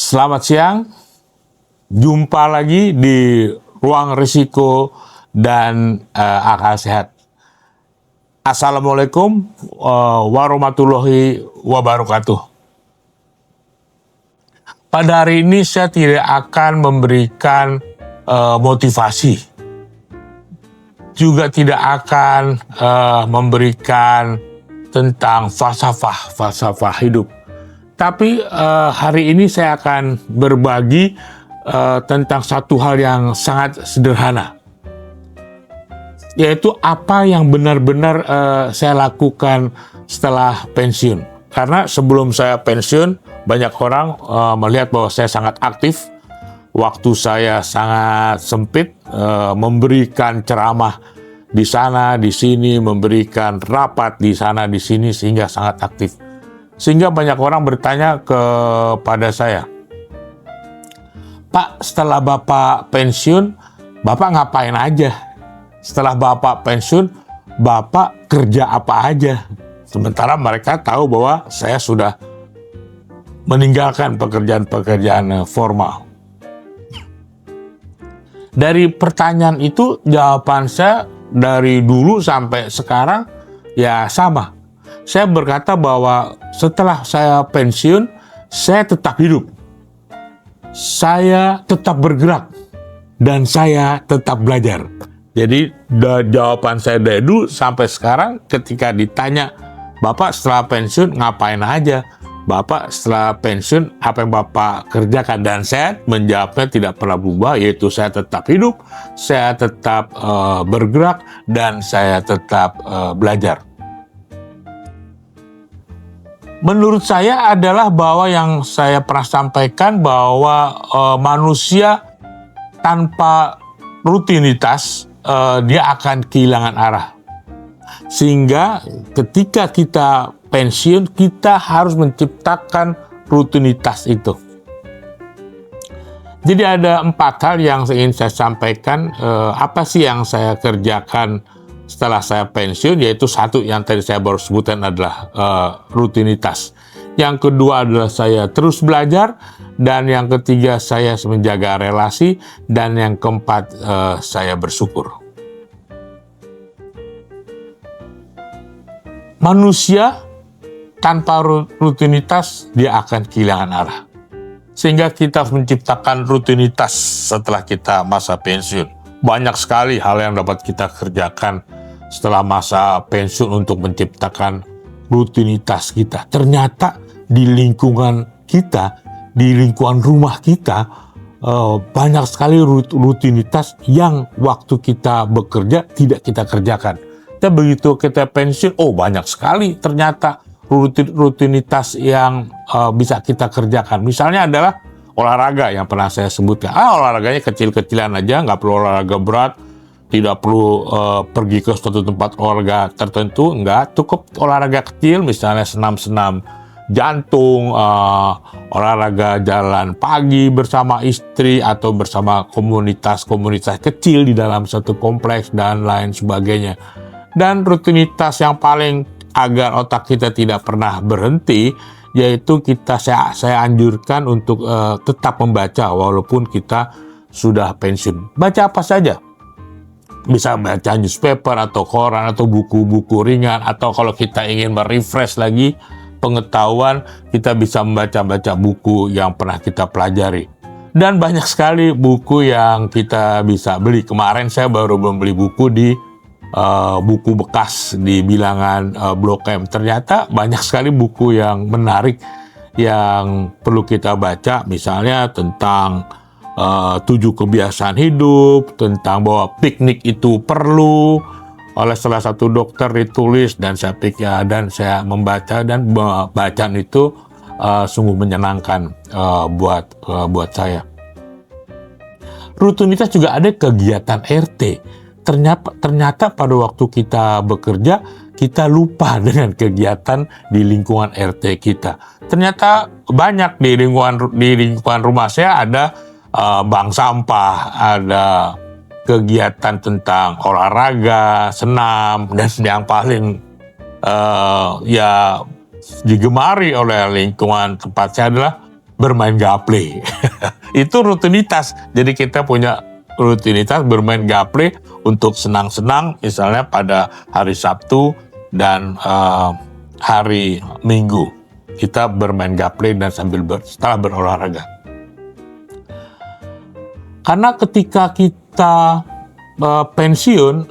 Selamat siang, jumpa lagi di Ruang Risiko dan Akal Sehat. Assalamualaikum warahmatullahi wabarakatuh. Pada hari ini saya tidak akan memberikan motivasi, juga tidak akan memberikan tentang falsafah hidup. Tapi hari ini saya akan berbagi tentang satu hal yang sangat sederhana, yaitu apa yang benar-benar saya lakukan setelah pensiun. Karena sebelum saya pensiun, banyak orang melihat bahwa saya sangat aktif, waktu saya sangat sempit, memberikan ceramah di sana, di sini, memberikan rapat di sana, di sini, sehingga sangat aktif. Sehingga banyak orang bertanya kepada saya, "Pak, setelah Bapak pensiun, Bapak ngapain aja? Setelah Bapak pensiun, Bapak kerja apa aja?" Sementara mereka tahu bahwa saya sudah meninggalkan pekerjaan-pekerjaan formal. Dari pertanyaan itu, jawaban saya dari dulu sampai sekarang ya sama. Saya berkata bahwa setelah saya pensiun, saya tetap hidup, saya tetap bergerak, dan saya tetap belajar. Jadi jawaban saya dari dulu sampai sekarang ketika ditanya, "Bapak setelah pensiun ngapain aja? Bapak setelah pensiun apa yang Bapak kerjakan?" Dan saya menjawabnya tidak pernah berubah, yaitu saya tetap hidup, saya tetap bergerak, dan saya tetap belajar. Menurut saya adalah bahwa yang saya pernah sampaikan bahwa manusia tanpa rutinitas dia akan kehilangan arah. Sehingga ketika kita pensiun, kita harus menciptakan rutinitas itu. Jadi ada 4 hal yang ingin saya sampaikan. Apa sih yang saya kerjakan setelah saya pensiun, yaitu satu yang tadi saya baru sebutkan adalah rutinitas. Yang kedua adalah saya terus belajar, dan yang ketiga saya menjaga relasi, dan yang keempat saya bersyukur. Manusia tanpa rutinitas dia akan kehilangan arah. Sehingga kita harus menciptakan rutinitas setelah kita masa pensiun. Banyak sekali hal yang dapat kita kerjakan setelah masa pensiun untuk menciptakan rutinitas kita. Ternyata di lingkungan kita, di lingkungan rumah kita, banyak sekali rutinitas yang waktu kita bekerja tidak kita kerjakan. Dan begitu kita pensiun, banyak sekali ternyata rutinitas yang bisa kita kerjakan. Misalnya adalah olahraga yang pernah saya sebutkan. Olahraganya kecil-kecilan aja, nggak perlu olahraga berat, tidak perlu pergi ke suatu tempat olahraga tertentu, enggak. Cukup olahraga kecil, misalnya senam-senam jantung, olahraga jalan pagi bersama istri, atau bersama komunitas-komunitas kecil di dalam satu kompleks, dan lain sebagainya. Dan rutinitas yang paling agar otak kita tidak pernah berhenti, yaitu saya anjurkan untuk tetap membaca walaupun kita sudah pensiun. Baca apa saja. Bisa baca newspaper atau koran atau buku-buku ringan, atau kalau kita ingin merefresh lagi pengetahuan, kita bisa membaca buku yang pernah kita pelajari. Dan banyak sekali buku yang kita bisa beli. Kemarin saya baru membeli buku di buku bekas di bilangan Blok M. Ternyata banyak sekali buku yang menarik yang perlu kita baca, misalnya tentang 7 kebiasaan hidup, tentang bahwa piknik itu perlu oleh salah satu dokter ditulis, dan saya pikir dan saya membaca, dan bacaan itu sungguh menyenangkan buat saya. Rutinitas juga ada kegiatan RT. Ternyata pada waktu kita bekerja, kita lupa dengan kegiatan di lingkungan RT kita. Ternyata banyak di lingkungan rumah saya ada bank sampah, ada kegiatan tentang olahraga, senam, dan yang paling ya digemari oleh lingkungan tempat saya adalah bermain gaple. Itu rutinitas. Jadi kita punya rutinitas bermain gaple untuk senang-senang, misalnya pada hari Sabtu dan hari Minggu. Kita bermain gaple dan setelah berolahraga. Karena ketika kita pensiun,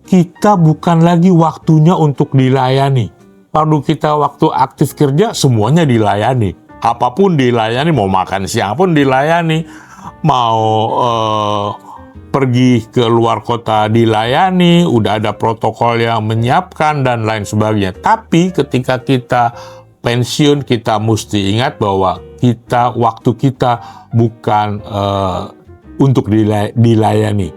kita bukan lagi waktunya untuk dilayani. Waktu kita waktu aktif kerja, semuanya dilayani. Apapun dilayani, mau makan siang pun dilayani. Mau pergi ke luar kota dilayani, udah ada protokol yang menyiapkan dan lain sebagainya. Tapi ketika kita pensiun, kita mesti ingat bahwa waktu kita bukan untuk dilayani.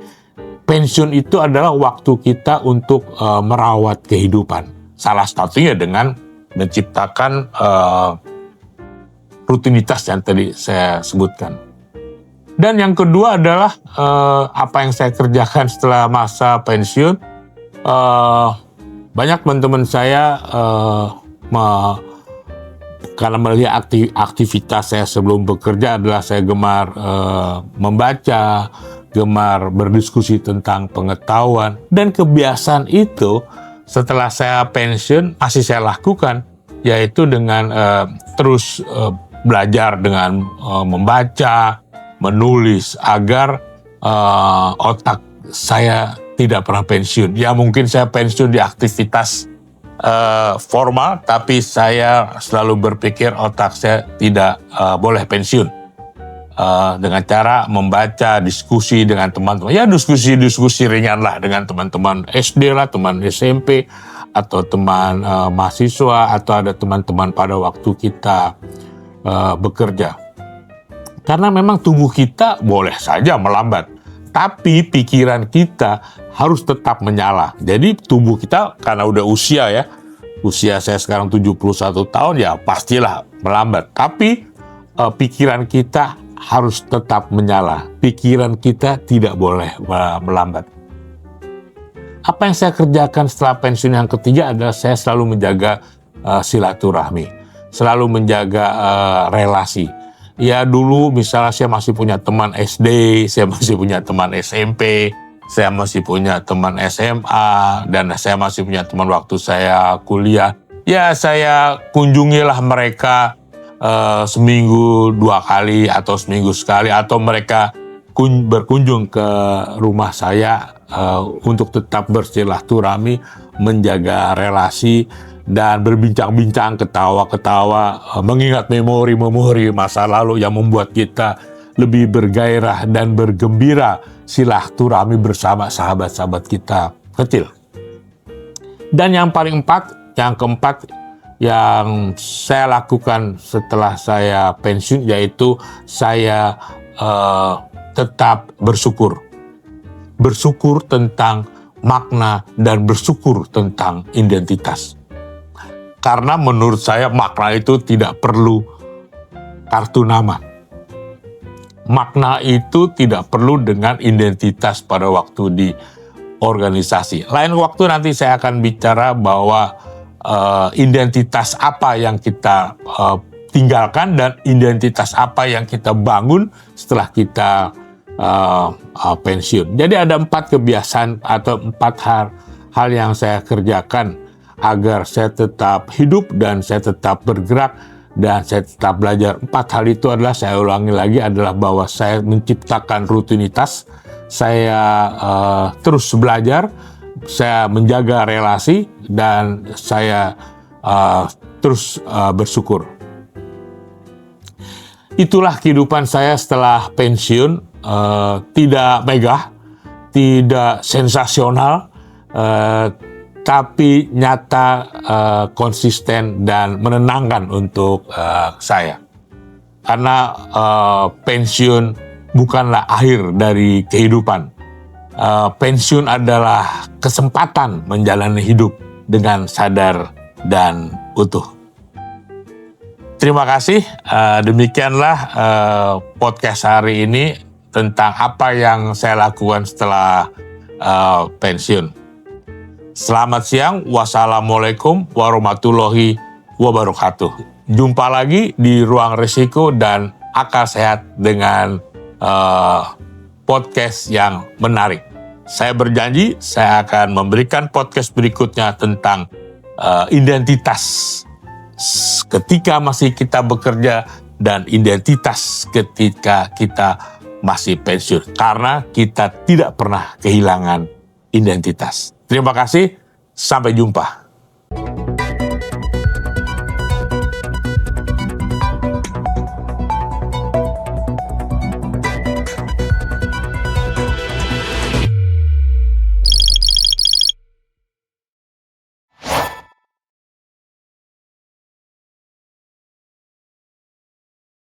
Pensiun itu adalah waktu kita untuk merawat kehidupan. Salah satunya dengan menciptakan rutinitas yang tadi saya sebutkan. Dan yang kedua adalah apa yang saya kerjakan setelah masa pensiun. Banyak teman-teman saya karena melihat aktivitas saya sebelum bekerja adalah saya gemar membaca, gemar berdiskusi tentang pengetahuan. Dan kebiasaan itu setelah saya pensiun masih saya lakukan, yaitu dengan terus belajar dengan membaca, menulis agar otak saya tidak pernah pensiun. Ya mungkin saya pensiun di aktivitas formal, tapi saya selalu berpikir otak saya tidak boleh pensiun. Dengan cara membaca, diskusi dengan teman-teman. Ya diskusi ringan lah dengan teman-teman SD lah, teman SMP, atau teman mahasiswa, atau ada teman-teman pada waktu kita bekerja. Karena memang tubuh kita boleh saja melambat, tapi pikiran kita harus tetap menyala. Jadi tubuh kita karena udah usia saya sekarang 71 tahun, ya pastilah melambat. Tapi pikiran kita harus tetap menyala. Pikiran kita tidak boleh melambat. Apa yang saya kerjakan setelah pensiun yang ketiga adalah saya selalu menjaga silaturahmi, selalu menjaga relasi. Ya dulu misalnya saya masih punya teman SD, saya masih punya teman SMP, saya masih punya teman SMA, dan saya masih punya teman waktu saya kuliah. Ya saya kunjungilah mereka seminggu 2 kali atau seminggu sekali, atau mereka berkunjung ke rumah saya untuk tetap bersilaturahmi, menjaga relasi, dan berbincang-bincang, ketawa-ketawa, mengingat memori-memori masa lalu yang membuat kita lebih bergairah dan bergembira silaturahmi bersama sahabat-sahabat kita kecil. Dan yang keempat yang saya lakukan setelah saya pensiun, yaitu saya tetap bersyukur. Bersyukur tentang makna dan bersyukur tentang identitas. Karena menurut saya makna itu tidak perlu kartu nama. Makna itu tidak perlu dengan identitas pada waktu di organisasi. Lain waktu nanti saya akan bicara bahwa identitas apa yang kita tinggalkan dan identitas apa yang kita bangun setelah kita pensiun. Jadi ada 4 kebiasaan atau 4 hal yang saya kerjakan agar saya tetap hidup dan saya tetap bergerak dan saya tetap belajar. 4 hal itu adalah, saya ulangi lagi, adalah bahwa saya menciptakan rutinitas, saya terus belajar, saya menjaga relasi, dan saya terus bersyukur. Itulah kehidupan saya setelah pensiun, tidak megah, tidak sensasional, tapi nyata, konsisten, dan menenangkan untuk saya. Karena pensiun bukanlah akhir dari kehidupan. Pensiun adalah kesempatan menjalani hidup. dengan sadar dan utuh. Terima kasih, demikianlah podcast hari ini tentang apa yang saya lakukan setelah pensiun. Selamat siang, wassalamualaikum warahmatullahi wabarakatuh. Jumpa lagi di Ruang Risiko dan Akal Sehat dengan podcast yang menarik. Saya berjanji saya akan memberikan podcast berikutnya tentang identitas ketika masih kita bekerja dan identitas ketika kita masih pensiun. Karena kita tidak pernah kehilangan identitas. Terima kasih, sampai jumpa.